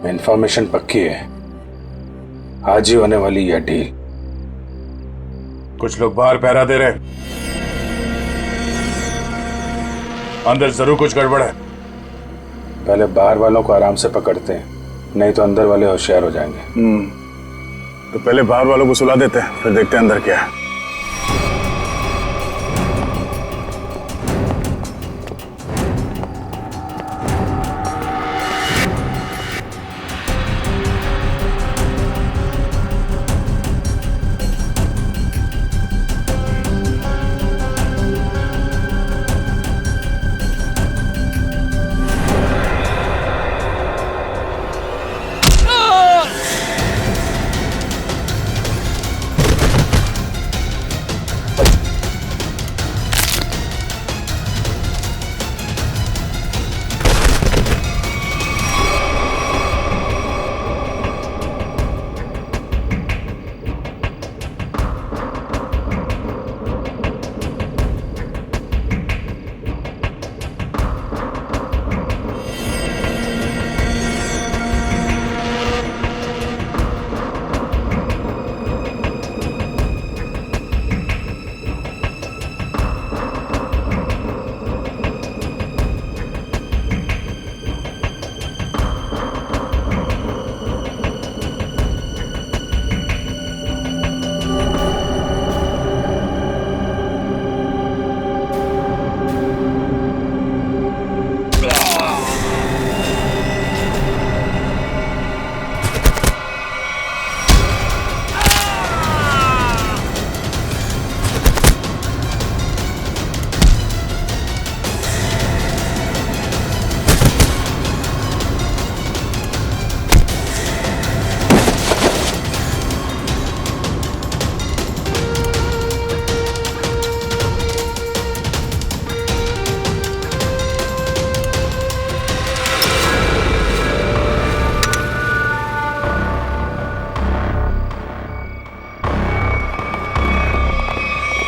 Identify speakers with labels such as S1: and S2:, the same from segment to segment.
S1: Information पक्की है, आज ही होने वाली यह डील।
S2: कुछ लोग बाहर पहरा दे रहे, अंदर जरूर कुछ गड़बड़ है।
S1: पहले बाहर वालों को आराम से पकड़ते हैं, नहीं तो अंदर वाले होशियार हो जाएंगे।
S2: तो पहले बाहर वालों को सुला देते हैं, फिर देखते हैं अंदर क्या है।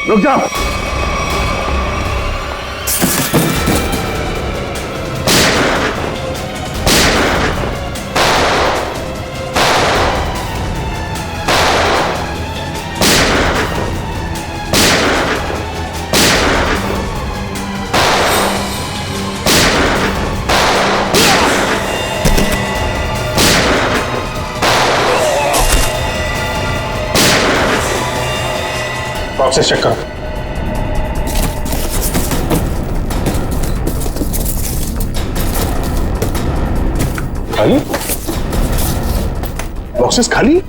S2: रुक जाओ।
S1: बॉक्सेस चेक करो।
S2: खाली? बॉक्सेस खाली?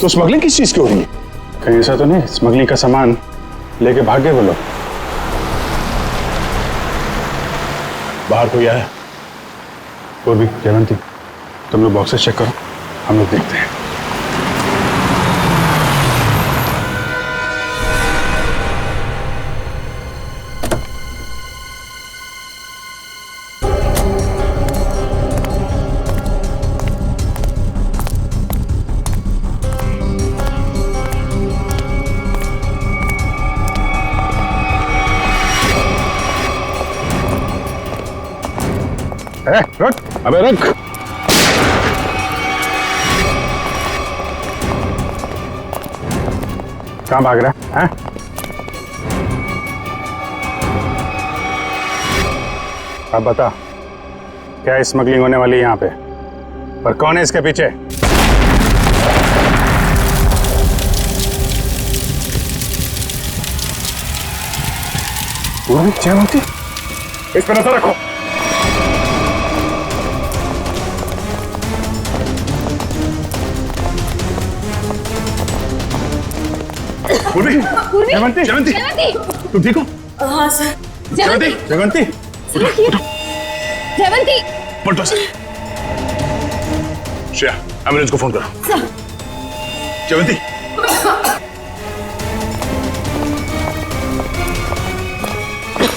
S2: तो स्मगलिंग किस चीज की हो रही है?
S1: कहीं ऐसा तो नहीं स्मगलिंग का सामान लेके भाग गए वो लोग?
S2: बाहर कोई आया?
S1: और भी जयवंती, तुम लोग बॉक्सेस चेक करो, हम लोग देखते हैं।
S2: रख, अबे रख।
S1: कहाँ भाग रहा है? अब बता, क्या स्मगलिंग होने वाली है यहाँ पे? पर कौन है इसके पीछे?
S2: जयवंती, इस पर नजर रखो। जयवंती, जयवंती, तुम ठीक हो?
S3: हाँ सर।
S2: जयवंती, जयवंती,
S3: जयवंती,
S2: पलटो सर। श्रेया, एम्बुलेंस को फोन करो।
S3: सर।
S2: जयवंती,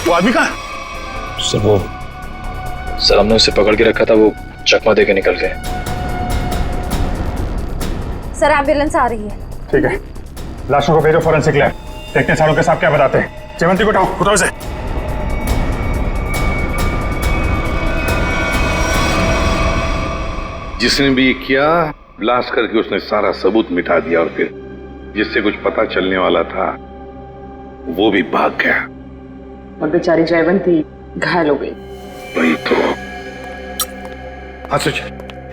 S2: वो आदमी कहाँ?
S4: सर हमने उसे पकड़ के रखा था, वो चकमा दे के निकल गए।
S3: सर एम्बुलेंस आ रही है।
S1: ठीक है, लाशों को भेजो फॉरेंसिक लैब, देखते हैं सालों के साथ क्या बताते हैं। जयवंती को उठाओ से।
S5: जिसने भी ये किया, ब्लास्ट करके उसने सारा सबूत मिटा दिया और फिर जिससे कुछ पता चलने वाला था वो भी भाग गया।
S6: और बेचारी जयवंती घायल हो गई।
S5: वही तो।
S2: हाँ सच,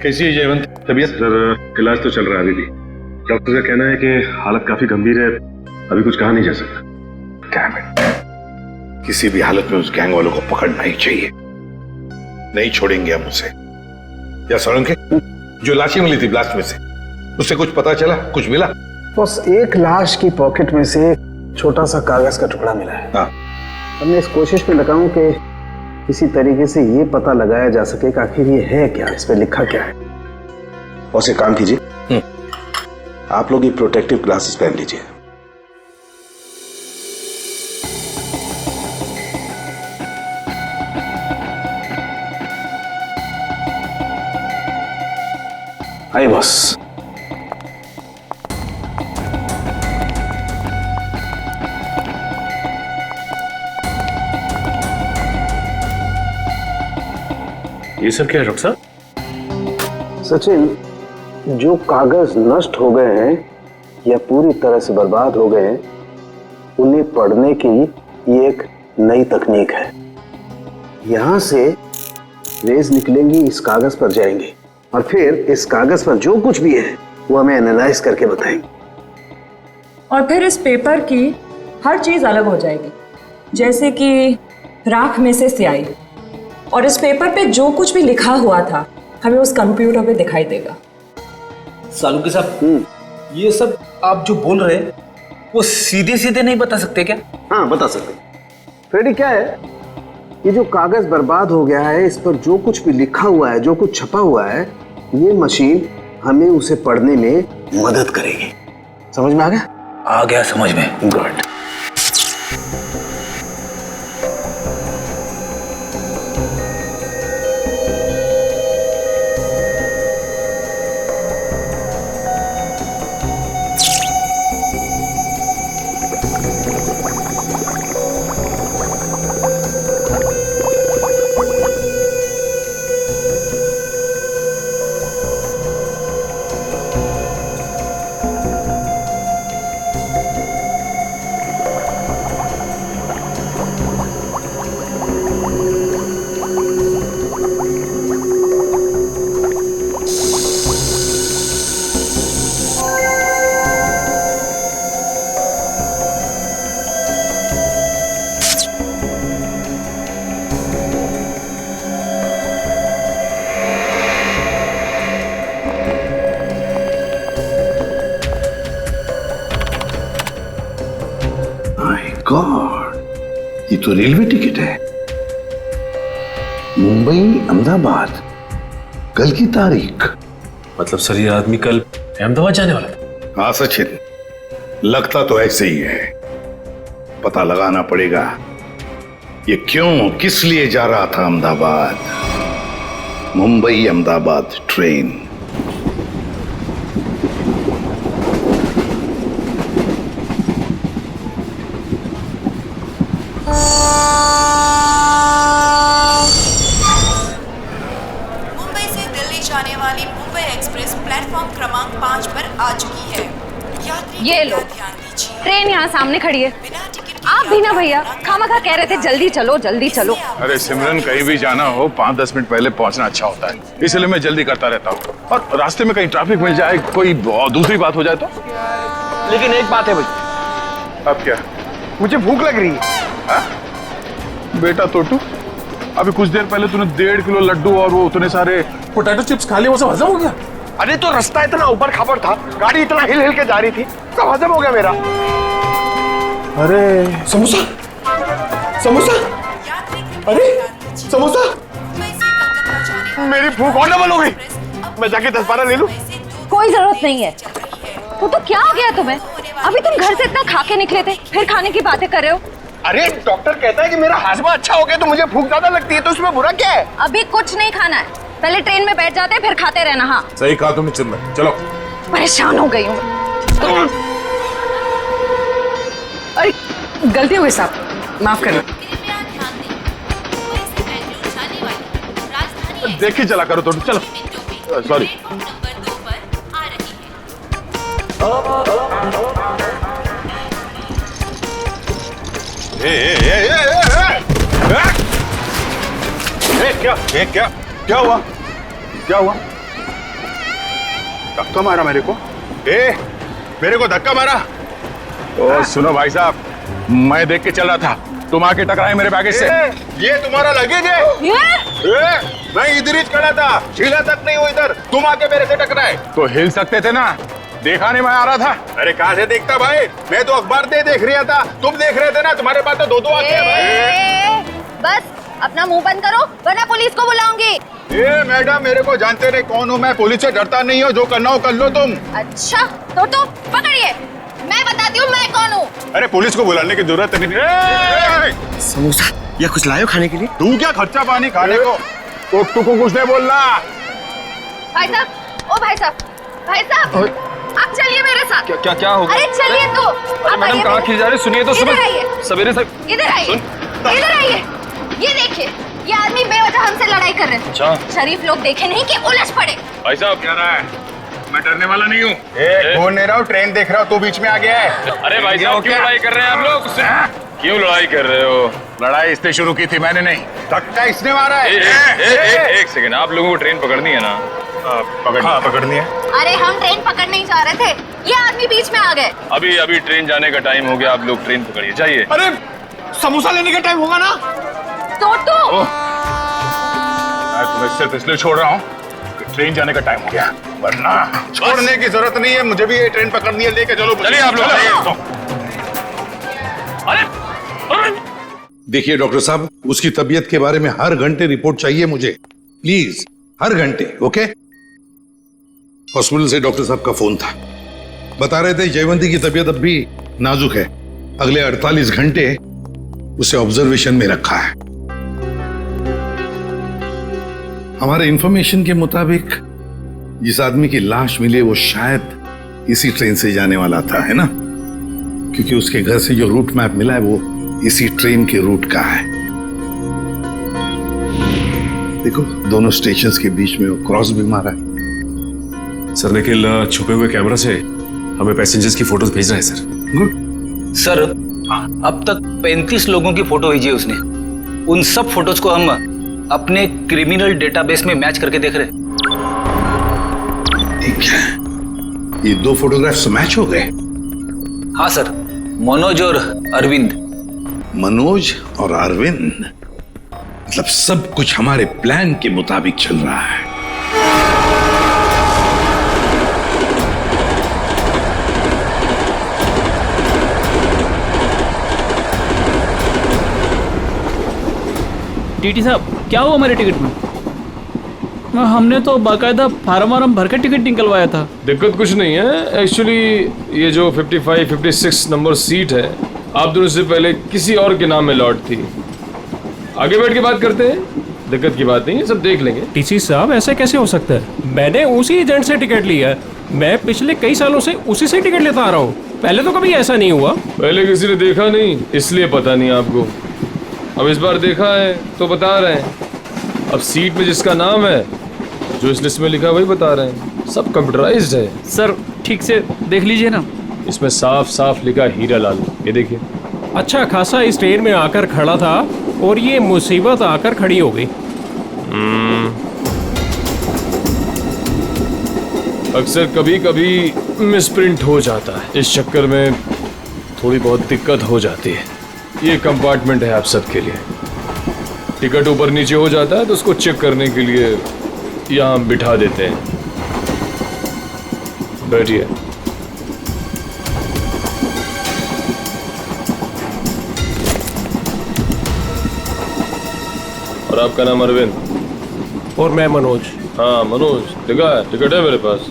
S2: कैसी है जयवंत? तबीयत?
S7: सर इलाज तो चल रहा है अभी भी। डॉक्टर का कहना है कि हालत काफी गंभीर है, अभी कुछ कहा नहीं जा सकता।
S5: Damn it. किसी भी हालत में उस गैंग वालों को पकड़ना ही चाहिए। नहीं छोड़ेंगे हम उसे। या सोलंकी, जो लाशें मिली थी ब्लास्ट में से, उससे कुछ पता चला, कुछ मिला?
S8: बस एक लाश की पॉकेट में से छोटा सा कागज का टुकड़ा मिला है।
S5: हाँ।
S8: हमने इस कोशिश में लगा हूं कि किसी तरीके से ये पता लगाया जा सके कि आखिर ये है क्या, इस पे लिखा क्या है।
S9: बॉस एक काम कीजिए, आप लोग ये प्रोटेक्टिव ग्लासेस पहन लीजिए।
S8: आइए बॉस।
S7: ये सब क्या है डॉक्टर साहब?
S8: सचिन, जो कागज नष्ट हो गए हैं या पूरी तरह से बर्बाद हो गए हैं, उन्हें पढ़ने की ये एक नई तकनीक है। यहां से रेज निकलेंगी, इस कागज पर जाएंगी और फिर इस कागज पर जो कुछ भी है वो हमें एनालाइज करके बताएंगे।
S6: और फिर इस पेपर की हर चीज अलग हो जाएगी, जैसे कि राख में से स्याही। और इस पेपर पे जो कुछ भी लिखा हुआ था हमें उस कंप्यूटर पे दिखाई देगा।
S10: सालुंके साहब, ये सब आप जो बोल रहे हैं वो सीधे सीधे नहीं बता सकते क्या?
S8: हाँ बता सकते। फ्रेडी, क्या है ये जो कागज बर्बाद हो गया है, इस पर जो कुछ भी लिखा हुआ है, जो कुछ छपा हुआ है, ये मशीन हमें उसे पढ़ने में मदद करेगी। समझ में आ गया?
S10: आ गया समझ में।
S8: गुड।
S5: गॉड, ये तो रेलवे टिकट है। मुंबई अहमदाबाद, कल की तारीख।
S7: मतलब सर ये आदमी कल अहमदाबाद जाने वाला था?
S5: हाँ सचिन, लगता तो ऐसे ही है। पता लगाना पड़ेगा ये क्यों, किस लिए जा रहा था अहमदाबाद। मुंबई अहमदाबाद ट्रेन।
S11: मुंबई से दिल्ली जाने वाली मुंबई एक्सप्रेस प्लेटफॉर्म क्रमांक 5 पर आ चुकी है। यात्री
S3: ये लो,
S11: ध्यान दीजिए।
S3: ट्रेन यहाँ सामने खड़ी है।
S11: बिना टिकट के
S3: आप भी ना भैया, खामखा कह रहे थे जल्दी चलो जल्दी चलो।
S2: अरे सिमरन, कहीं भी जाना हो 5-10 मिनट पहले पहुंचना अच्छा होता है, इसलिए मैं जल्दी करता रहता हूँ। और रास्ते में कहीं ट्रैफिक मिल जाए, कोई दूसरी बात हो जाए तो।
S10: लेकिन एक बात है भाई।
S2: अब क्या?
S10: मुझे भूख लग रही है।
S2: हा? बेटा तोटू, अभी कुछ देर पहले तूने 1.5 किलो लड्डू और वो उतने सारे पोटैटो चिप्स खा लिए, वो सब हजम हो गया?
S10: अरे तो रास्ता इतना ऊपर खाबर था, गाड़ी इतना हिल हिल के जा रही थी, सब हजम हो गया मेरा।
S2: अरे
S10: समोसा, समोसा, अरे समोसा, मेरी भूख और डबल हो गई। मैं जाके 10-12 ले लूं?
S3: कोई जरूरत नहीं है। वो तो क्या हो गया तुम्हें? अभी तुम घर से इतना खा के निकले थे, फिर खाने की बातें कर रहे हो।
S10: अरे डॉक्टर कहता है कि मेरा हाजमा अच्छा हो गया तो मुझे भूख ज्यादा लगती है, तो उसमें बुरा क्या है?
S3: अभी कुछ नहीं खाना है, पहले ट्रेन में बैठ जाते फिर खाते रहना। हाँ
S2: सही कहा तुमने चिन्मय, चलो।
S3: परेशान हो गई हूँ।
S6: अरे गलती हो गई साहब, माफ करो।
S2: देख ही चला करो तो, चलो। सॉरी।
S11: प्लेटफॉर्म नंबर 2 पर आ रही है।
S2: क्या हुआ? क्या हुआ? धक्का मारा मेरे को? मेरे को धक्का मारा? ओ सुनो भाई साहब, मैं देख के चल रहा था, तुम आके टकराए मेरे बैगेज से। ये तुम्हारा लगेज है? मैं इधर ही खड़ा था, हिला तक नहीं हुआ इधर, तुम आके मेरे से टकराए। तो हिल सकते थे ना, देखा नहीं मैं आ रहा था। अरे कहाँ से देखता भाई, मैं तो अखबार देख रहा था, तुम देख रहे थे ना, तुम्हारे पास तो दो आंखें हैं भाई।
S3: बस अपना मुंह बंद करो वरना पुलिस को बुलाऊंगी।
S2: मैडम, मेरे को जानते नहीं कौन हूँ मैं, पुलिस से डरता नहीं हो, जो करना हो कर लो तुम।
S3: अच्छा तो पकड़िए, मैं बताती हूँ मैं कौन हूँ।
S2: अरे पुलिस को बुलाने की जरूरत नहीं।
S10: समोसा या कुछ लायो खाने के लिए?
S2: तू क्या खर्चा पानी खाने को? टोटू को कुछ नहीं बोलना।
S3: भाई साहब, ओ भाई साहब, आप चलिए मेरे साथ।
S10: क्या हो गया?
S3: अरे चलिए तो।
S10: अरे मैडम कहाँ खींच जा रही? सुनिए तो
S3: इधर आइए।
S10: सवेरे से
S3: इधर आइए। ये देखिए, ये आदमी बेवजह हमसे लड़ाई कर रहे हैं।
S10: अच्छा।
S3: शरीफ लोग देखे नहीं कि उलझ पड़े।
S2: भाई साहब क्या रहा है? मैं डरने वाला नहीं हूँ। फोन नहीं रहा हूँ, ट्रेन देख रहा हूँ, तू बीच में आ गया है।
S10: अरे भाई साहब क्यों लड़ाई कर रहे हैं आप लोग?
S2: क्यों लड़ाई कर रहे हो? लड़ाई इसने शुरू की थी, मैंने नहीं। धक्का इसने मारा है।
S10: एक सेकंड, आप लोगों को ट्रेन पकड़नी है ना?
S2: पकड़नी है।
S3: अरे हम ट्रेन पकड़ने ही जा रहे थे, ये आदमी बीच में आ गए।
S10: अभी ट्रेन जाने का टाइम हो गया, आप लोग ट्रेन पकड़िए, जाइए।
S2: अरे समोसा लेने का टाइम होगा ना?
S3: टोटू,
S2: मैं तुम्हें सिर्फ इसलिए छोड़ रहा हूँ कि ट्रेन जाने का टाइम हो गया, वरना छोड़ने की जरूरत नहीं है, मुझे भी ये ट्रेन पकड़नी है, लेके चलो।
S10: चलिए आप लोग।
S5: देखिए डॉक्टर साहब, उसकी तबीयत के बारे में हर घंटे रिपोर्ट चाहिए मुझे, प्लीज, हर घंटे। ओके? हॉस्पिटल से डॉक्टर साहब का फोन था, बता रहे थे जयवंती की तबीयत अब भी नाजुक है, अगले 48 घंटे उसे ऑब्जर्वेशन में रखा है। हमारे इंफॉर्मेशन के मुताबिक जिस आदमी की लाश मिली वो शायद इसी ट्रेन से जाने वाला था, है ना? क्योंकि उसके घर से जो रूट मैप मिला है वो इसी ट्रेन के रूट का है। देखो, दोनों स्टेशंस के बीच में वो क्रॉस भी मारा है।
S7: सर लेकिन छुपे हुए कैमरा से हमें पैसेंजर्स की फोटोज भेज रहा है सर।
S5: गुड।
S10: सर अब तक 35 लोगों की फोटो भेजी है उसने, उन सब फोटोज को हम अपने क्रिमिनल डेटाबेस में मैच करके देख रहे हैं।
S5: ठीक है, ये 2 फोटोग्राफ्स मैच हो गए?
S10: हाँ सर, मनोज और अरविंद।
S5: मनोज और अरविंद, मतलब सब कुछ हमारे प्लान के मुताबिक चल रहा है।
S12: टीटी साहब, क्या हुआ हमारे टिकट में? हमने तो बाकायदा फार्म भर के टिकट निकलवाया था।
S7: दिक्कत कुछ नहीं है एक्चुअली, ये जो 55, 56 नंबर सीट है आप दोनों से पहले किसी और के नाम में लॉट थी। आगे बैठ के बात करते हैं, दिक्कत की बात नहीं है, सब देख लेंगे।
S12: टीसी साहब ऐसे कैसे हो सकता है? मैंने उसी एजेंट से टिकट लिया है, मैं पिछले कई सालों से उसी से टिकट लेता आ रहा हूँ, पहले तो कभी ऐसा नहीं हुआ।
S7: पहले किसी ने देखा नहीं इसलिए पता नहीं आपको, अब इस बार देखा है तो बता रहे हैं। अब सीट में जिसका नाम है, जो इस लिस्ट में लिखा वही बता रहे हैं, सब कंप्यूटराइज्ड है।
S12: सर ठीक से देख लीजिए ना,
S7: इसमें साफ साफ लिखा हीरा लाल, ये देखिए।
S12: अच्छा खासा इस ट्रेन में आकर खड़ा था और ये मुसीबत आकर खड़ी हो गई।
S7: अक्सर कभी कभी मिसप्रिंट हो जाता है, इस चक्कर में थोड़ी बहुत दिक्कत हो जाती है। ये कंपार्टमेंट है आप सबके लिए, टिकट ऊपर नीचे हो जाता है तो उसको चेक करने के लिए यहाँ बिठा देते हैं। बैठिए। और आपका नाम अरविंद?
S12: और मैं मनोज।
S7: हाँ मनोज, टिकट है मेरे पास।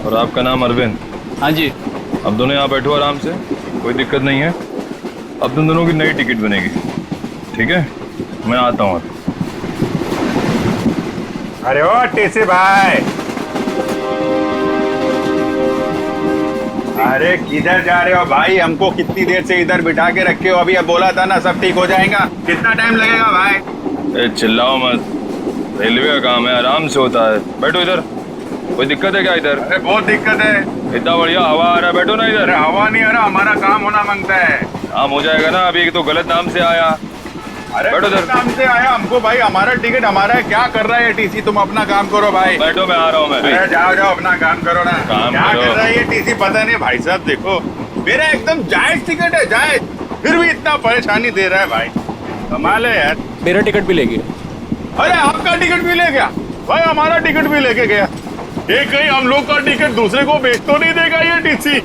S7: और आपका नाम अरविंद?
S10: हाँ जी।
S7: अब दोनों यहाँ बैठो आराम से, कोई दिक्कत नहीं है। अब तुम दोनों की नई टिकट बनेगी, ठीक है? मैं आता हूँ।
S1: अरे ओ टीसी भाई, अरे किधर जा रहे हो भाई? हमको कितनी देर से इधर बिठा के रखे हो? अभी अब बोला था ना सब ठीक हो जाएगा, कितना टाइम लगेगा भाई?
S7: चिल्लाओ मत, रेलवे का काम है, आराम से होता है। बैठो इधर। कोई दिक्कत है क्या इधर?
S2: अरे बहुत दिक्कत है।
S7: इतना बढ़िया हवा आ रहा है, बैठो ना इधर।
S2: अरे हवा नहीं आ रहा, हमारा काम होना मांगता है।
S7: काम हो जाएगा ना, अभी तो गलत नाम से आया।
S2: अरे
S7: बैठो
S2: गलत नाम से आया हमको भाई, हमारा टिकट हमारा है। क्या कर रहा है ये टीसी? तुम अपना काम करो भाई।
S7: बैठो, मैं आ रहा हूँ। मैं
S2: अरे जाओ जाओ अपना काम करो ना।
S7: काम
S2: क्या
S7: करो।
S2: कर रहा है ये टीसी पता नहीं। भाई साहब देखो, मेरा एकदम जायज टिकट है, जायज, फिर भी इतना परेशानी दे रहा है भाई। कमाल है यार।
S12: मेरा टिकट भी ले गया।
S2: अरे आपका टिकट भी ले गया भाई, हमारा टिकट भी लेके गया। ये कहीं हम लोग का टिकट दूसरे को बेच तो नहीं देगा ये टीसी?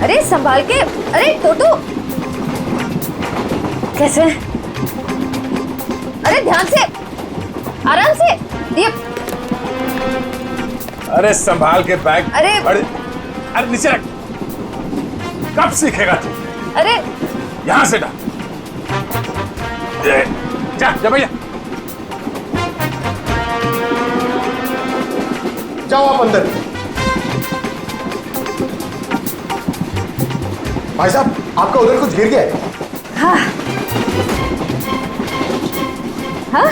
S3: अरे संभाल के। अरे टोटो, कैसे? अरे ध्यान से, आराम से। ये
S2: अरे संभाल के बैग।
S3: अरे
S2: अरे नीचे रख। कब सीखेगा तू?
S3: अरे
S2: यहां से डाल। जा जा भैया।
S13: जाओ आप अंदर। भाई साहब, आपका उधर कुछ गिर गया है?
S3: हाँ हाँ।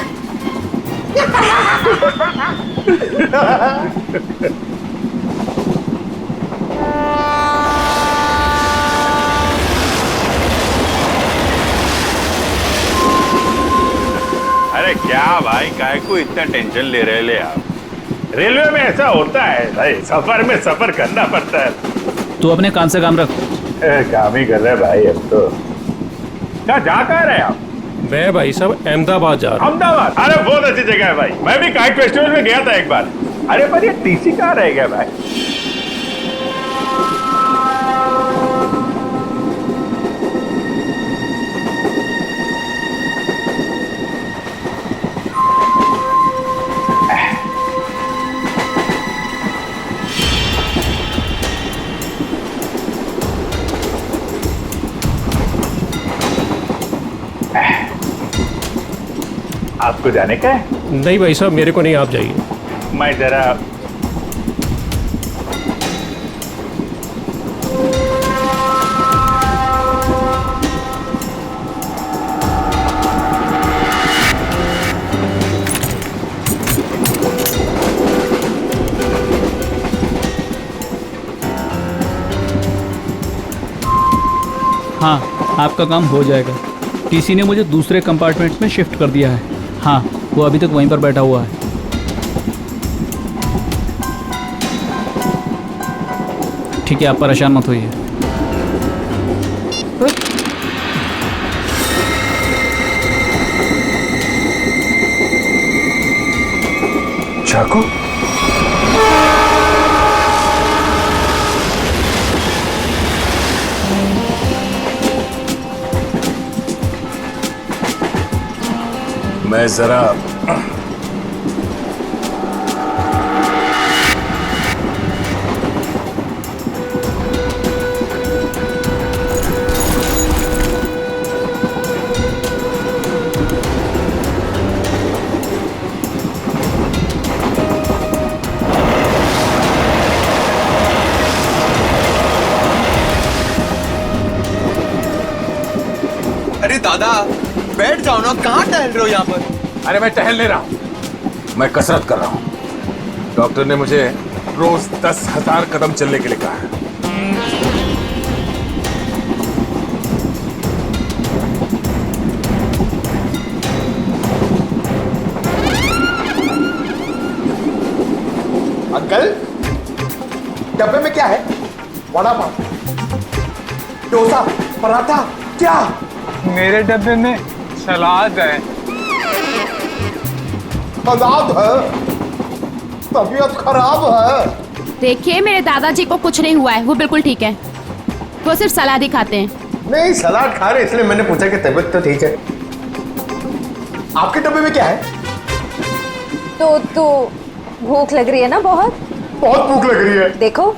S2: अरे क्या भाई, काहे को इतना टेंशन ले रहे ले आप? रेलवे में ऐसा होता है भाई, सफर में सफर करना पड़ता है।
S10: तू अपने काम से काम रख।
S2: काम ही कर रहे भाई अब तो। क्या जा कहाँ रहे आप?
S12: मैं भाई साहब अहमदाबाद जा रहा हूँ।
S2: अहमदाबाद? अरे बहुत अच्छी जगह है भाई, मैं भी काइट फेस्टिवल में गया था एक बार। अरे पर ये टीसी कहाँ रह गया भाई? आपको जाने का है?
S12: नहीं भाई साहब, मेरे को नहीं, आप जाइए।
S2: मैं जरा
S10: हाँ, आपका काम हो जाएगा। टीसी ने मुझे दूसरे कंपार्टमेंट में शिफ्ट कर दिया है। हाँ, वो अभी तक वहीं पर बैठा हुआ है। ठीक है, आप परेशान मत होइए।
S2: चाकू? मैं जरा
S13: अरे दादा, बैठ जाओ ना, कहाँ टहल रहे हो यहाँ पर?
S2: अरे मैं टहल नहीं रहा हूं, मैं कसरत कर रहा हूं। डॉक्टर ने मुझे रोज 10,000 कदम चलने के लिए कहा है।
S13: अंकल, डब्बे में क्या है? वड़ा पाव, डोसा, पराठा, क्या?
S14: मेरे डब्बे में सलाद है।
S13: सलाद है? तबीयत खराब है।
S15: देखिए, मेरे दादाजी को कुछ नहीं हुआ है, वो बिल्कुल ठीक है। वो सिर्फ सलाद ही खाते हैं।
S13: नहीं, सलाद खा रहे इसलिए मैंने पूछा कि तबीयत तो ठीक है। आपके डब्बे में क्या है?
S3: तो भूख लग रही है ना? बहुत
S13: भूख लग रही है।
S3: देखो,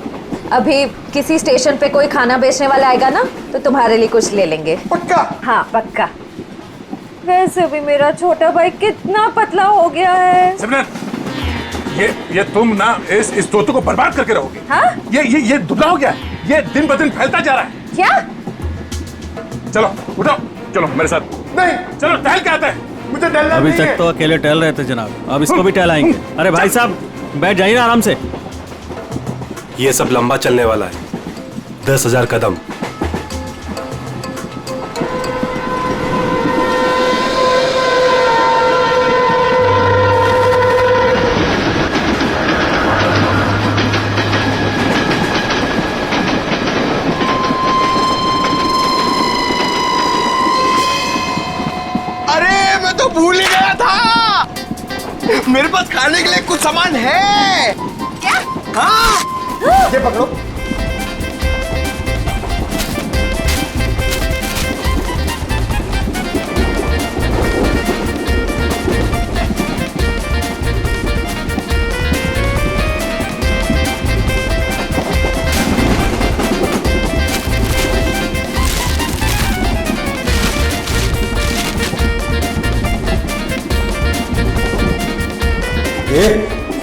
S3: अभी किसी स्टेशन पे कोई खाना बेचने वाला आएगा ना, तो तुम्हारे लिए कुछ ले लेंगे।
S13: पक्का?
S3: हाँ पक्का। वैसे भी मेरा छोटा भाई कितना पतला हो गया है।
S2: सिमरन, ये तुम ना इस तोते को बर्बाद करके रहोगे।
S3: हाँ?
S2: ये दुबला हो गया, ये दिन ब दिन फैलता जा रहा है।
S3: क्या?
S2: चलो उठो, चलो मेरे साथ। नहीं, चलो टहल के आते हैं, मुझे टहलना
S16: अभी
S2: नहीं
S16: तक
S2: है।
S16: तो अकेले टहल रहे थे जनाब, अब इसको भी टहलाएंगे। अरे भाई साहब बैठ जाइए ना आराम से।
S17: ये सब लंबा चलने वाला है, 10,000 कदम।
S13: अरे मैं तो भूल ही गया था, मेरे पास खाने के लिए कुछ सामान है।
S3: क्या?
S13: हाँ, ये पकड़ो।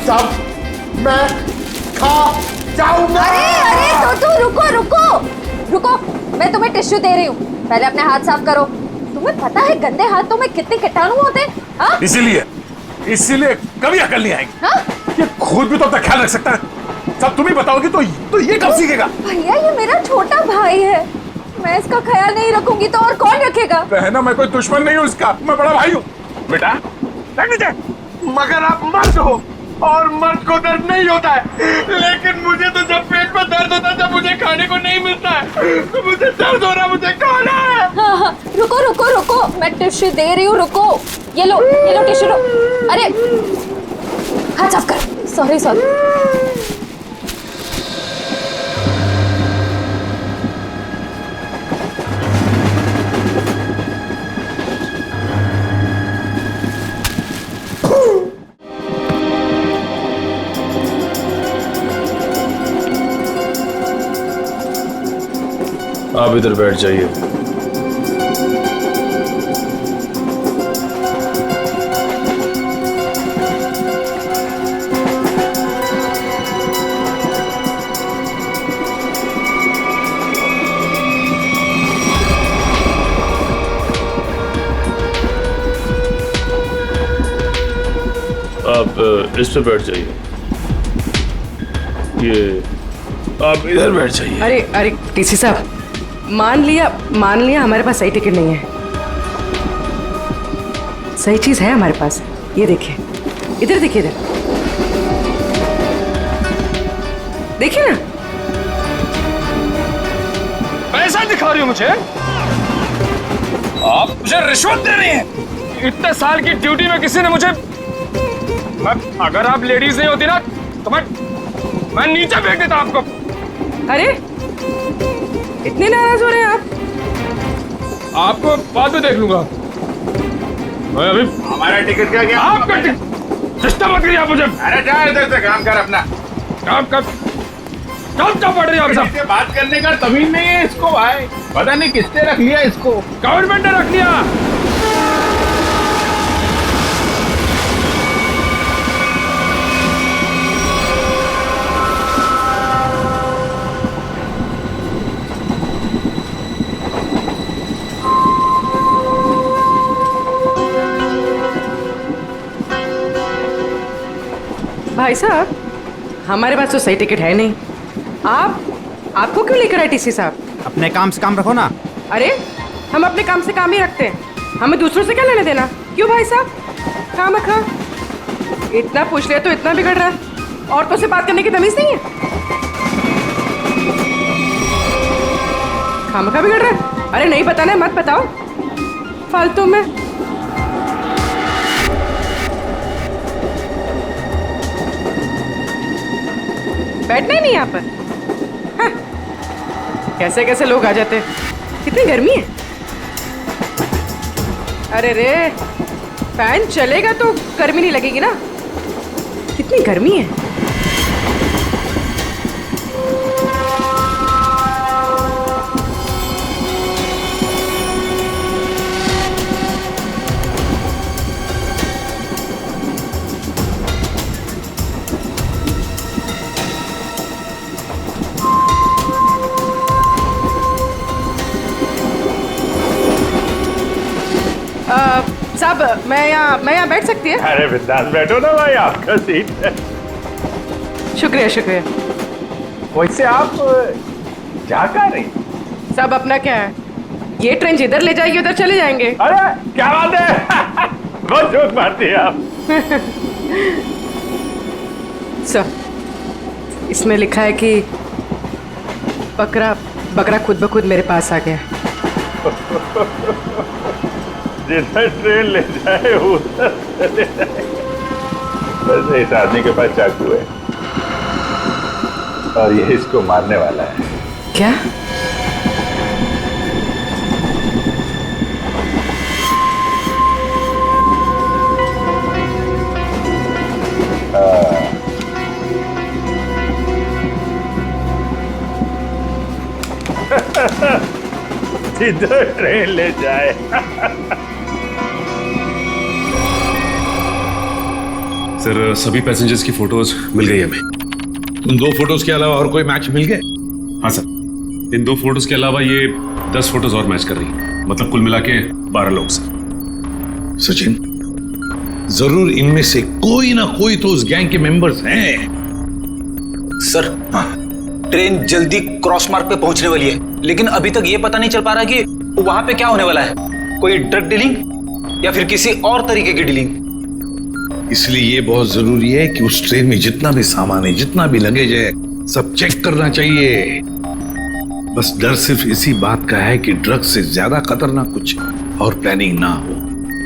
S13: सब मैं खा जाऊंगा।
S3: अरे तो रुको रुको रुको, मैं तुम्हें टिश्यू दे रही हूँ, पहले अपने हाथ साफ करो। तुम्हें पता है गंदे हाथों में कितने कीटाणु होते हैं? हाँ?
S2: इसीलिए कभी अकल नहीं आएगी।
S3: हाँ?
S2: ये खुद भी तो अपना ख्याल रख सकता है, सब तुम ही बताओगी तो ये कब सीखेगा?
S3: भैया ये मेरा छोटा भाई है, मैं इसका ख्याल नहीं रखूंगी तो और कौन रखेगा?
S2: बहना मैं कोई दुश्मन नहीं हूँ इसका, मैं बड़ा भाई हूँ। बेटा बैठ नीचे। मगर आप मर्द हो और मर्द को दर्द नहीं होता है, लेकिन मुझे तो जब पेट में दर्द होता है, जब मुझे खाने को नहीं मिलता है तो मुझे दर्द हो रहा, मुझे खाना है।
S3: हाँ, रुको रुको रुको, मैं टिश्यू दे रही हूँ, रुको। ये लो टिश्यू लो। अरे हाथ साफ कर। सॉरी
S7: आप इधर बैठ जाइए। आप इस पे बैठ जाइए। ये आप इधर बैठ जाइए।
S18: अरे टीसी साहब, मान लिया हमारे पास सही टिकट नहीं है, सही चीज है हमारे पास। ये देखिए, इधर देखिए, इधर देखिए ना।
S7: पैसा दिखा रही हो मुझे? आप मुझे रिश्वत दे रही हैं। इतने साल की ड्यूटी में किसी ने मुझे, अगर आप लेडीज नहीं होती ना तो मैं नीचे फेंक देता आपको।
S18: अरे इतने नाराज हो रहे हैं आप?
S7: आपको बाद में देख लूंगा। मैं अभी
S2: हमारा टिकट क्या गया?
S7: आपका टिकट सिस्टम मत करिए आप मुझे।
S2: अरे जा इधर से, काम कर अपना।
S7: काम कर। क्या पढ़ रही है आप सब?
S2: इससे बात करने का तमीज नहीं है इसको भाई, पता नहीं किसने रख लिया इसको।
S7: गवर्नमेंट ने रख लिया।
S18: भाई साहब, हमारे पास तो सही टिकट है नहीं। आपको क्यों लेकर आए टीसी साहब?
S16: अपने काम से काम रखो ना।
S18: अरे हम अपने काम से काम ही रखते हैं, हमें दूसरों से क्या लेने देना? क्यों भाई साहब? खामखा इतना पूछ लिया तो इतना बिगड़ रहा है। औरतों से बात करने की तमीज नहीं है। खामखा बिगड़ रहा है। अरे नहीं बताना है, मत बताओ फालतू में। बैठना ही नहीं यहाँ पर। हाँ। कैसे कैसे लोग आ जाते हैं। कितनी गर्मी है। अरे रे, फैन चलेगा तो गर्मी नहीं लगेगी ना। कितनी गर्मी है। साहब मैं यहाँ बैठ सकती है?
S2: अरे बिंदास बैठो ना भाई, आपका सीट है।
S18: शुक्रिया शुक्रिया।
S2: वैसे आप जा कहाँ रही?
S18: साहब अपना क्या है, ये ट्रेन जिधर ले जाएगी उधर चले जाएंगे।
S2: अरे क्या बात है, बहुत जोक मारती है आप।
S18: सर इसमें लिखा है कि बकरा खुद ब खुद मेरे पास आ गया।
S2: जिधर ट्रेन ले जाए उधर चले जाए। वैसे इस आदमी के पास चाकू है और ये इसको मारने वाला है।
S18: क्या?
S2: जिधर ट्रेन ले जाए।
S17: सर सभी पैसेंजर्स की फोटोज मिल गई हमें।
S5: उन 2 फोटोज के अलावा और कोई मैच मिल गए?
S17: हाँ सर, इन 2 फोटोज के अलावा ये 10 फोटोज और मैच कर रही है, मतलब कुल मिला के 12 लोग सर।
S5: सचिन, जरूर इनमें से कोई ना कोई तो उस गैंग के मेंबर्स हैं।
S10: सर ट्रेन जल्दी क्रॉस मार्क पे पहुंचने वाली है, लेकिन अभी तक ये पता नहीं चल पा रहा कि वहां पे क्या होने वाला है, कोई ड्रग डीलिंग या फिर किसी और तरीके की डीलिंग।
S5: इसलिए ये बहुत जरूरी है कि उस ट्रेन में जितना भी सामान है, जितना भी लगेज है, सब चेक करना चाहिए। बस डर सिर्फ इसी बात का है कि ड्रग से ज्यादा खतरनाक कुछ और प्लानिंग ना हो।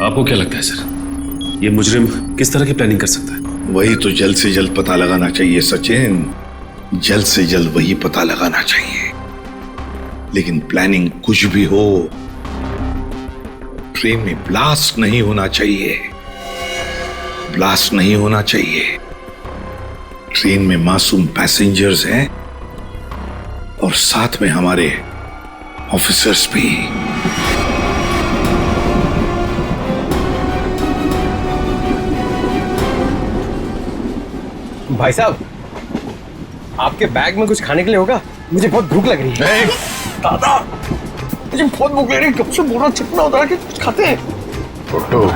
S17: आपको क्या लगता है सर, ये मुजरिम किस तरह की प्लानिंग कर सकता है?
S5: वही तो जल्द से जल्द पता लगाना चाहिए सचिन, जल्द से जल्द वही पता लगाना चाहिए। लेकिन प्लानिंग कुछ भी हो, ट्रेन में ब्लास्ट नहीं होना चाहिए, ब्लास्ट नहीं होना चाहिए। ट्रेन में मासूम पैसेंजर्स हैं और साथ में हमारे ऑफिसर्स भी।
S14: भाई साहब, आपके बैग में कुछ खाने के लिए होगा? मुझे बहुत भूख लग रही है।
S5: दादा, मुझे बहुत भूख लग रही है, कब से बोल रहा चिकना उतार के कुछ खाते हैं।
S2: टोटो,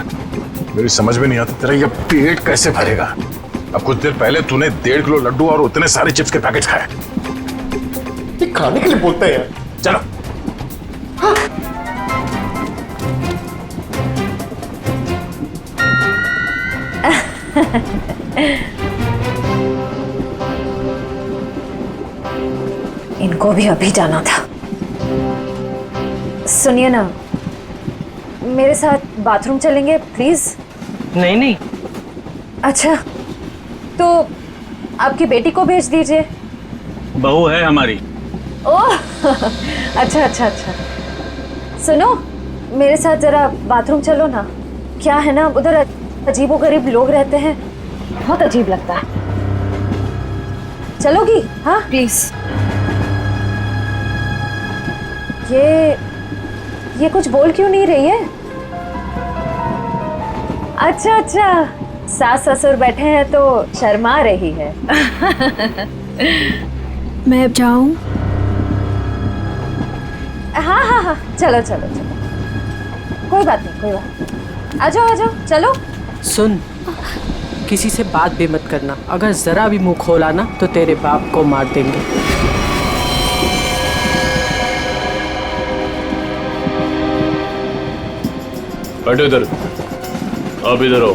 S2: मेरी समझ में नहीं आता तेरा ये पेट कैसे भरेगा। अब कुछ देर पहले तूने 1.5 किलो लड्डू और उतने सारे चिप्स के पैकेट खाए।
S14: ये खाने के लिए बोलते हैं।
S2: चलो।
S3: इनको भी अभी जाना था। सुनिए ना, मेरे साथ बाथरूम चलेंगे प्लीज?
S14: नहीं नहीं।
S3: अच्छा, तो आपकी बेटी को भेज दीजिए।
S16: बहू है हमारी।
S3: ओह अच्छा अच्छा अच्छा। सुनो, मेरे साथ जरा बाथरूम चलो ना। क्या है ना, उधर अजीबोगरीब लोग रहते हैं, बहुत अजीब लगता है। चलोगी? हाँ प्लीज। ये कुछ बोल क्यों नहीं रही है? अच्छा अच्छा, सास ससुर बैठे हैं तो शर्मा रही है।
S15: मैं अब जाऊं?
S3: हाँ हाँ हाँ, चलो चलो चलो, कोई बात नहीं, कोई बात नहीं। आ जाओ आ जाओ, चलो।
S18: सुन, किसी से बात भी मत करना, अगर जरा भी मुंह खोला ना तो तेरे बाप को मार देंगे।
S7: बैठो इधर, आप इधर आओ।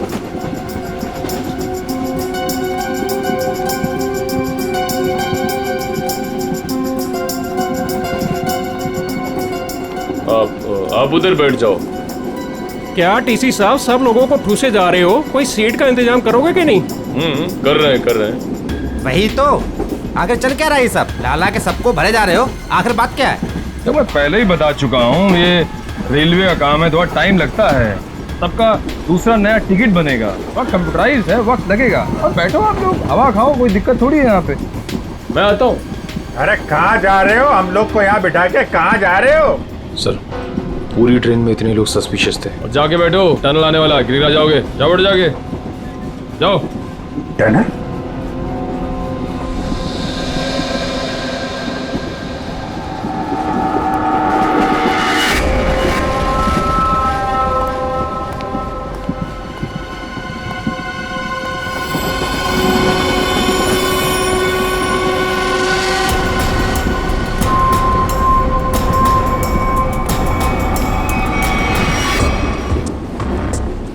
S7: आप उधर बैठ जाओ।
S12: क्या टीसी साहब, सब लोगों को ठूसे जा रहे हो, कोई सीट का इंतजाम करोगे कि नहीं?
S7: कर रहे हैं।
S19: वही तो, आगे चल क्या रहा है सब? लाला के सबको भरे जा रहे हो, आखिर बात क्या है?
S7: तो मैं पहले ही बता चुका हूँ, ये रेलवे का काम है, थोड़ा टाइम लगता है। सबका दूसरा नया टिकट बनेगा और कंप्यूटराइज है, वक्त लगेगा। और बैठो आप लोग, हवा खाओ, कोई दिक्कत थोड़ी है यहाँ पे। मैं आता हूँ।
S2: अरे कहाँ जा रहे हो? हम लोग को यहाँ बिठा के कहाँ जा रहे हो?
S7: सर, पूरी ट्रेन में इतने लोग सस्पिशियस थे। और जाके बैठो, टनल आने वाला, गिरिरा जाओगे। जाओ बैठ, जाके जाओ।
S2: टनल?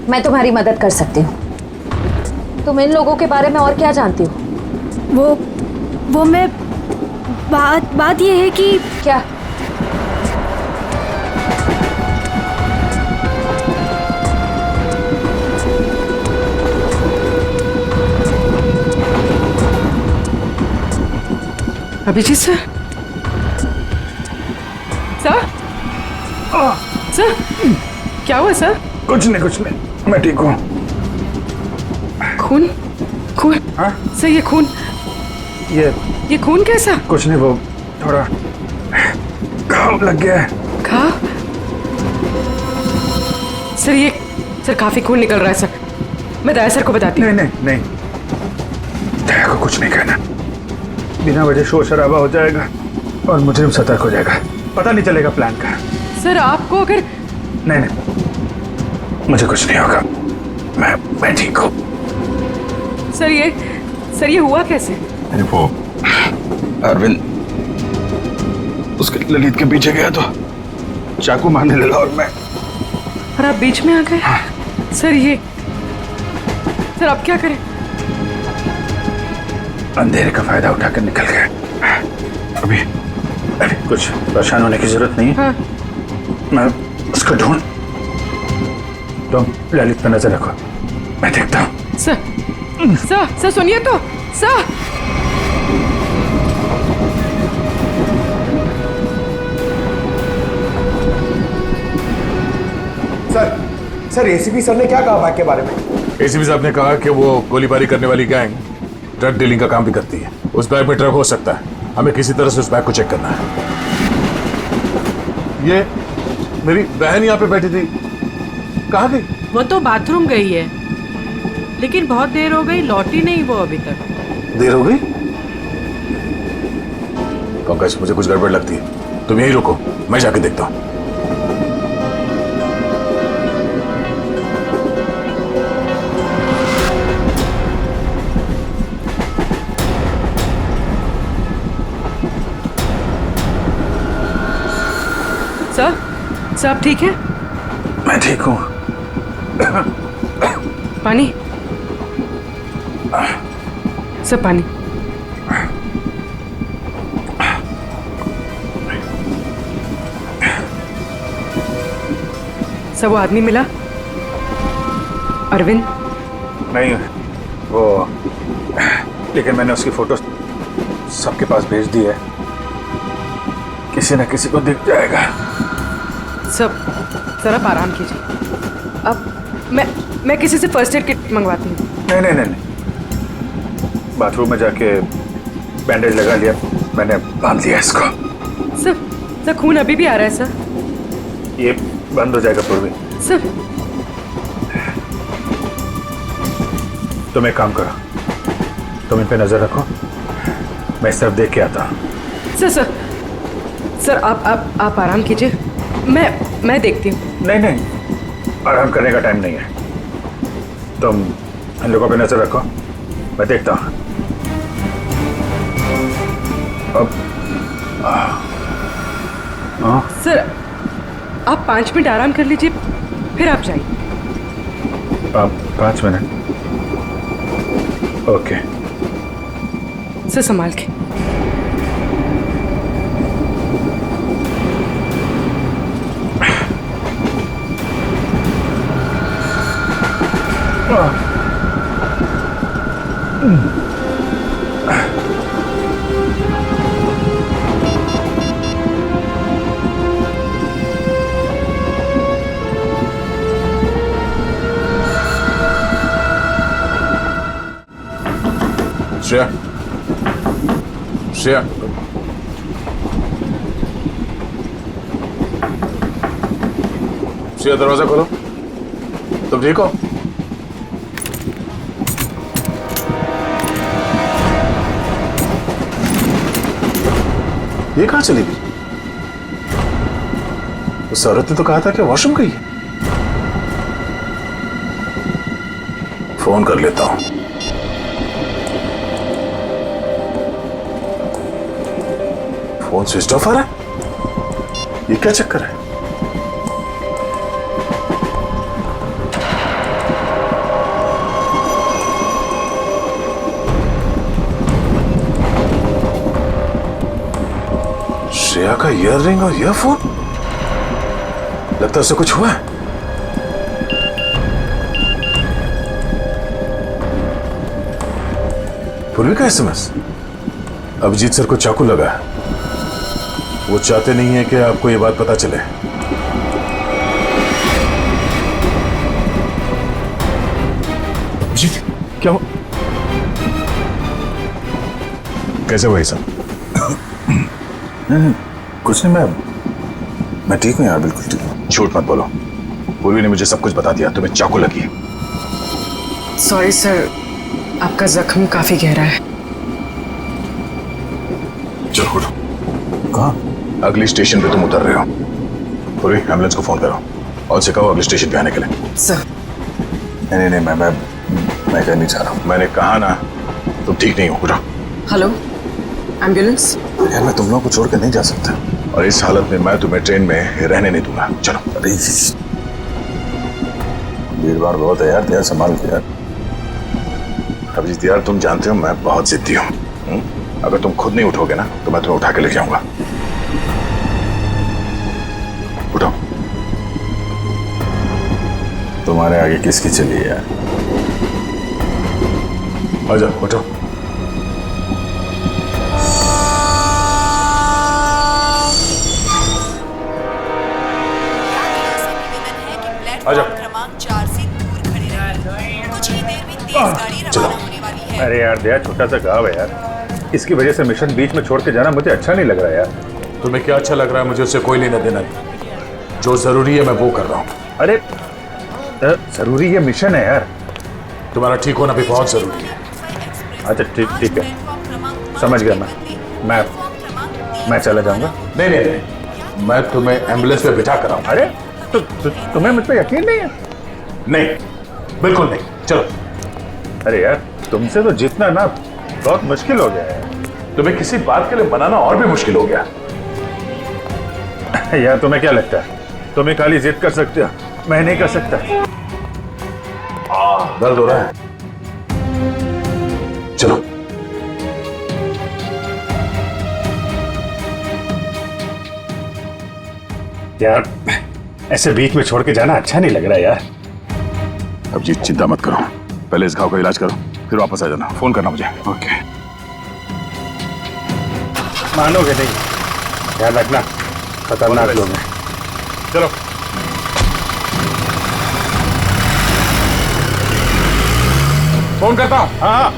S3: मैं तुम्हारी मदद कर सकती हूँ। तुम इन लोगों के बारे में और क्या जानती हो?
S15: वो मैं बात ये है कि
S3: क्या?
S18: अभिजीत सर, सर, सर, क्या हुआ सर?
S1: कुछ नहीं, मैं ठीक हूँ।
S18: खून?
S1: हाँ?
S18: सर ये खून, ये खून कैसा?
S1: कुछ नहीं, वो थोड़ा घाव लग गया है।
S18: घाव? सर काफी खून निकल रहा है सर। मैं दया सर को बताती हूँ।
S1: नहीं, दया को कुछ नहीं कहना। बिना वजह शोर शराबा हो जाएगा और मुजरिम सतर्क हो जाएगा, पता नहीं चलेगा प्लान का।
S18: सर आपको अगर
S1: नहीं, मुझे कुछ नहीं होगा, मैं ठीक हूँ।
S18: सर ये हुआ कैसे?
S2: अरे वो अरविंद उसके ललित के पीछे गया तो चाकू मारने लगा और मैं।
S18: और आप बीच में आ गए? सर अब क्या करें?
S1: अंधेरे का फायदा उठाकर निकल गए। अभी कुछ परेशान होने की जरूरत नहीं है।
S18: हाँ।
S1: मैं उसको ढूंढ, तुम ललित पर नजर रखो, मैं देखता हूँ।
S18: सर सुनिए तो।
S14: सर एसीपी सर ने क्या कहा बैग के बारे में?
S2: एसीपी साहब ने कहा कि वो गोलीबारी करने वाली गैंग ड्रग डीलिंग का काम भी करती है। उस बैग में ड्रग हो सकता है, हमें किसी तरह से उस बैग को चेक करना है। ये मेरी बहन यहाँ पे बैठी थी, कहाँ गई?
S20: वो तो बाथरूम गई है, लेकिन बहुत देर हो गई, लौटी नहीं वो अभी तक।
S2: देर हो गई? पंकज, मुझे कुछ गड़बड़ लगती है, तुम यहीं रुको, मैं जाके देखता हूँ।
S18: सर आप ठीक है?
S1: मैं ठीक हूँ।
S18: पानी? सब पानी। सब वो आदमी मिला? अरविंद?
S1: नहीं, वो लेकिन मैंने उसकी फोटो सबके पास भेज दी है, किसी न किसी को दिख जाएगा।
S18: सर आप आराम कीजिए। अब मैं किसी से फर्स्ट एड किट मंगवाती हूँ।
S1: नहीं, बाथरूम में जाके बैंडेज लगा लिया, मैंने बांध लिया इसको।
S18: सर खून अभी भी आ रहा है सर।
S1: ये बंद हो जाएगा पूर्वी।
S18: सर
S1: तुम एक काम करो, तुम इन पे नजर रखो, मैं इस तरफ देख के आता हूँ।
S18: सर आप आराम कीजिए, मैं देखती हूँ।
S1: नहीं, आराम करने का टाइम नहीं है, तुम इन लोगों पे नजर रखो, मैं देखता हूँ। अब
S18: सर आप 5 मिनट आराम कर लीजिए, फिर आप जाइए।
S1: आप 5 मिनट? ओके।
S18: सर संभाल के।
S2: श्रेया, दरवाजा खोलो। तुम ठीक हो? ये कहाँ चली गई? उस औरत ने तो कहा था कि वॉशरूम गई है। फोन कर लेता हूं। फोन स्विच ऑफ आ रहा है, ये क्या चक्कर है?
S1: श्रेया का ईयररिंग और ईयरफोन, लगता है उससे कुछ हुआ है। पूर्वी का एसएमएस, अभिजीत सर को चाकू लगा है। वो चाहते नहीं है कि आपको ये बात पता चले। अभिजीत क्या हो? कैसे हुआ ये सब? कुछ नहीं, मैं ठीक हूँ यार, बिल्कुल ठीक हूँ। झूठ मत बोलो, पूर्वी ने मुझे सब कुछ बता दिया। तुम्हें चाकू लगी है।
S6: सॉरी सर, आपका जख्म काफी गहरा है।
S1: चलो उठो। कहाँ? अगली स्टेशन पे तुम उतर रहे हो। पूर्वी एम्बुलेंस को फोन करो और उसे कहो अगले स्टेशन पे आने के लिए।
S6: सर
S1: नहीं नहीं, मैं कह नहीं चाह रहा हूँ। मैंने कहा ना, तुम ठीक नहीं हो। उठो।
S6: Hello ambulance.
S1: यार मैं तुम लोगों को छोड़ कर नहीं जा सकता, और इस हालत में मैं तुम्हें ट्रेन में रहने नहीं दूंगा। चलो। अरे भीड़ भाड़ बहुत है यार, संभाल के यार। अभिजीत यार, तुम जानते हो मैं बहुत जिद्दी हूँ। अगर तुम खुद नहीं उठोगे ना तो मैं तुम्हें उठा के ले जाऊंगा। उठो। तुम्हारे आगे किसकी चली है यार? आ जाओ, उठो।
S11: क्रमांक 4 से दूर खड़े रहें। कुछ ही देर में तेज गाड़ी रवाना होने वाली है।
S1: अरे यार दया, छोटा सा गाँव है यार, इसकी वजह से मिशन बीच में छोड़ के जाना मुझे अच्छा नहीं लग रहा है यार। तुम्हें क्या अच्छा लग रहा है? मुझे उससे कोई लेना देना नहीं। जो जरूरी है मैं वो कर रहा हूँ। अरे जरूरी ये मिशन है यार, तुम्हारा ठीक होना भी बहुत जरूरी है। अच्छा ठीक है, समझ गया। मैं चला जाऊंगा। नहीं नहीं नहीं, मैं तुम्हें एम्बुलेंस पे बिठा कर आऊंगा। अरे तो तुम्हें मुझ पे यकीन नहीं है? नहीं, बिल्कुल नहीं। चलो। अरे यार तुमसे तो जितना ना बहुत मुश्किल हो गया है। तुम्हें किसी बात के लिए मनाना और भी मुश्किल हो गया। यार तुम्हें क्या लगता है तुम्हें खाली जिद कर सकते हो, मैं नहीं कर सकता? दर्द हो रहा है। चलो। यार ऐसे बीच में छोड़ के जाना अच्छा नहीं लग रहा यार। अभिजीत चिंता मत करो, पहले इस घाव का इलाज करो, फिर वापस आ जाना। फोन करना मुझे। ओके। मानोगे नहीं, ध्यान रखना, खतरनाक लोग हैं। चलो। फोन करता हूँ। हाँ।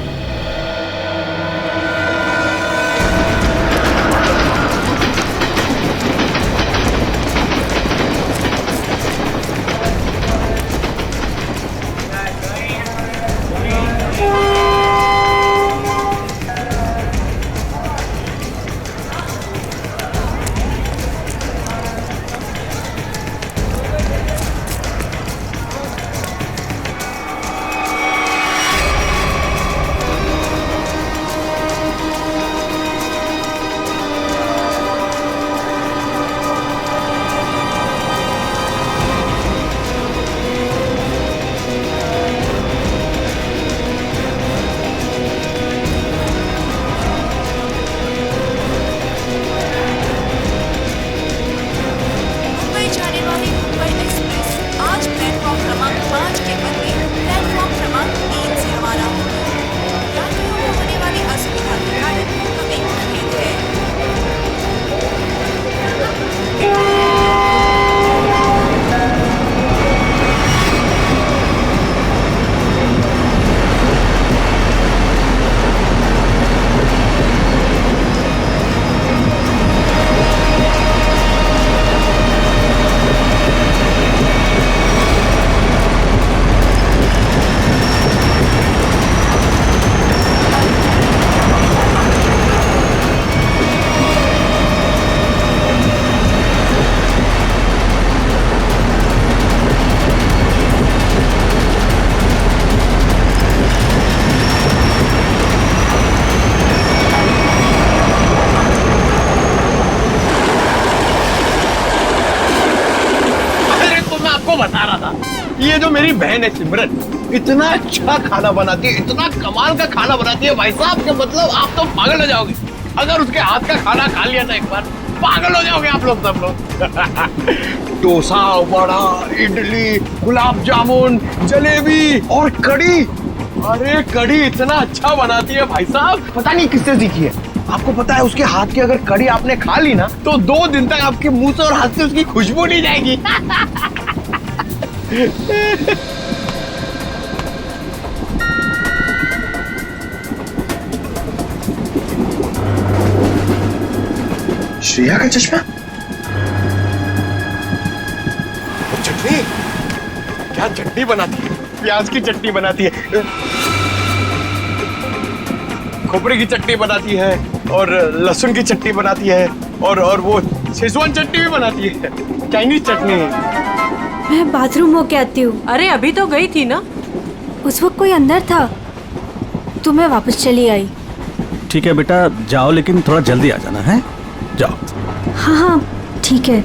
S13: बता रहा था, ये जो मेरी बहन है सिमरन, इतना अच्छा खाना बनाती है, इतना कमाल का खाना बनाती है भाई साहब, कि मतलब आप तो पागल हो जाओगे। अगर उसके हाथ का खाना खा लिया ना एक बार, पागल हो जाओगे आप लोग सब लोग। डोसा, वड़ा, इडली, गुलाब जामुन, जलेबी और कढ़ी। अरे कढ़ी इतना अच्छा बनाती है भाई साहब, पता नहीं किससे सीखी है। आपको पता है उसके हाथ की अगर कढ़ी आपने खा ली ना तो 2 दिन तक आपके मुंह से और हाथ से उसकी खुशबू नहीं जाएगी। श्रेया का चश्मा, चटनी, क्या चटनी बनाती है, प्याज की चटनी बनाती है, खोपरे की चटनी बनाती है और लहसुन की चटनी बनाती है और वो शेजवान चटनी भी बनाती है, चाइनीज चटनी।
S3: मैं बाथरूम होके आती हूँ।
S20: अरे अभी तो गई थी ना।
S3: उस वक्त कोई अंदर था तो मैं वापस चली आई।
S16: ठीक है बेटा जाओ, लेकिन थोड़ा जल्दी आ जाना है। जाओ।
S3: हाँ हाँ ठीक है।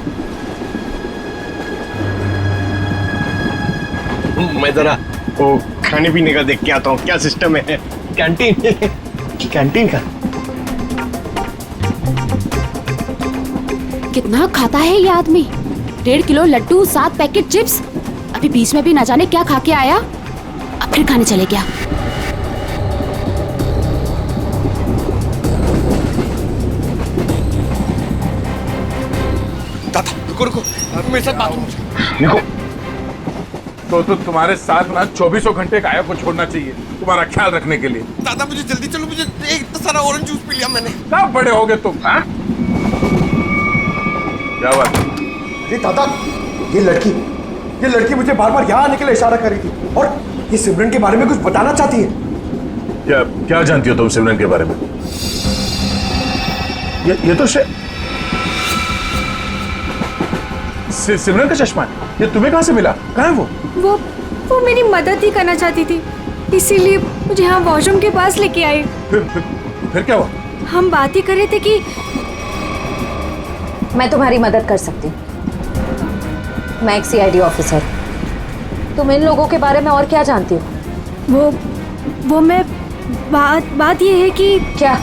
S13: मैं जरा वो खाने पीने का देख के आता हूँ क्या सिस्टम है कैंटीन कैंटीन का।
S15: कितना खाता है ये आदमी। 1.5 किलो लड्डू, 7 पैकेट चिप्स। अभी बीच में भी ना जाने क्या खा के आया, अब फिर खाने चले गया।
S13: दादा रुको रुको, मेरे साथ बाथरूम।
S1: निको, तो तुम्हारे साथ ना 24 घंटे काया को छोड़ना चाहिए तुम्हारा ख्याल रखने के लिए।
S13: दादा मुझे जल्दी चलो, मुझे एक सारा ऑरेंज जूस पी लिया मैंने।
S1: कब बड़े हो गए तुम? हाँ? क्या बात?
S13: अरे दादा ये लड़की मुझे बार बार यहाँ आने के लिए इशारा कर रही थी और ये सिमरन के बारे में कुछ बताना चाहती है।
S1: क्या जानती हो तुम सिमरन के बारे में? ये तो सिमरन का चश्मा है। ये तुम्हें कहाँ से मिला? कहाँ है
S3: वो मेरी मदद ही करना चाहती थी, इसीलिए मुझे यहाँ वॉशरूम के पास लेके आई।
S1: फिर क्या हुआ?
S3: हम बात ही कर रहे थे कि मैं तुम्हारी मदद कर सकती हूँ। मैं एक CID ऑफिसर। तुम इन लोगों के बारे में और क्या जानती हो? वो मैं बात ये है कि क्या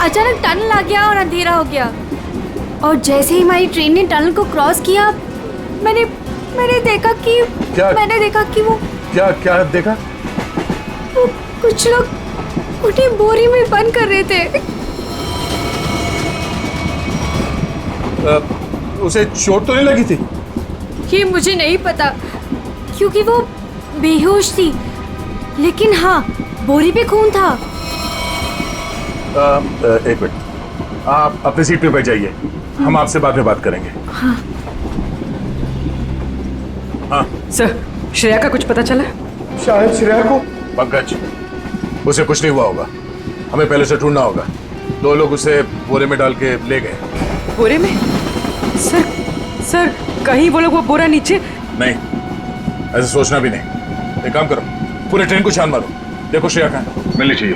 S3: अचानक टनल आ गया और अंधेरा हो गया और जैसे ही हमारी ट्रेन ने टनल को क्रॉस किया मैंने देखा कि वो
S1: क्या देखा?
S3: वो कुछ लोग उन्हें बोरी में बंद कर रहे थे।
S1: उसे चोट तो नहीं लगी थी?
S3: ये मुझे नहीं पता क्योंकि वो बेहोश थी, लेकिन हाँ बोरी पे खून था।
S1: एक मिनट, आप अपनी सीट पे बैठ जाइए, हम आपसे बाद में बात करेंगे।
S3: हाँ।
S1: हाँ
S18: सर, श्रेया का कुछ पता चला?
S13: शायद श्रेया को।
S1: पंकज, उसे कुछ नहीं हुआ होगा, हमें पहले से ढूंढना होगा। 2 लोग उसे बोरे में डाल के ले गए।
S18: बोरे में? सर कहीं वो लोग वो बोरा नीचे?
S1: नहीं, ऐसे सोचना भी नहीं। एक काम करो, पूरे ट्रेन को छान मारो, देखो श्रेया कहाँ है। मिलनी चाहिए।